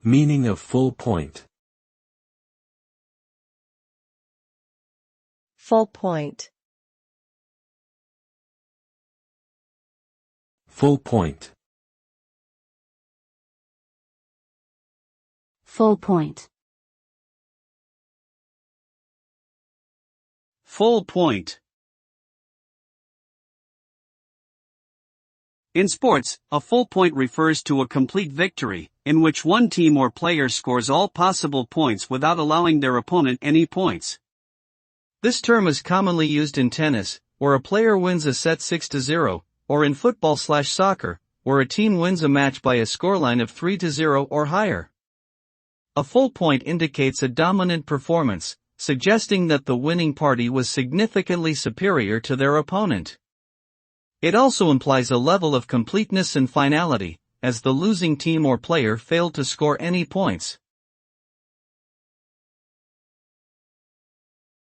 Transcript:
Meaning of full point. Full point. Full point. Full point. Full point. In sports, a full point refers to a complete victory, in which one team or player scores all possible points without allowing their opponent any points. This term is commonly used in tennis, where a player wins a set 6-0, or in football/soccer, where a team wins a match by a scoreline of 3-0 or higher. A full point indicates a dominant performance, suggesting that the winning party was significantly superior to their opponent. It also implies a level of completeness and finality, as the losing team or player failed to score any points.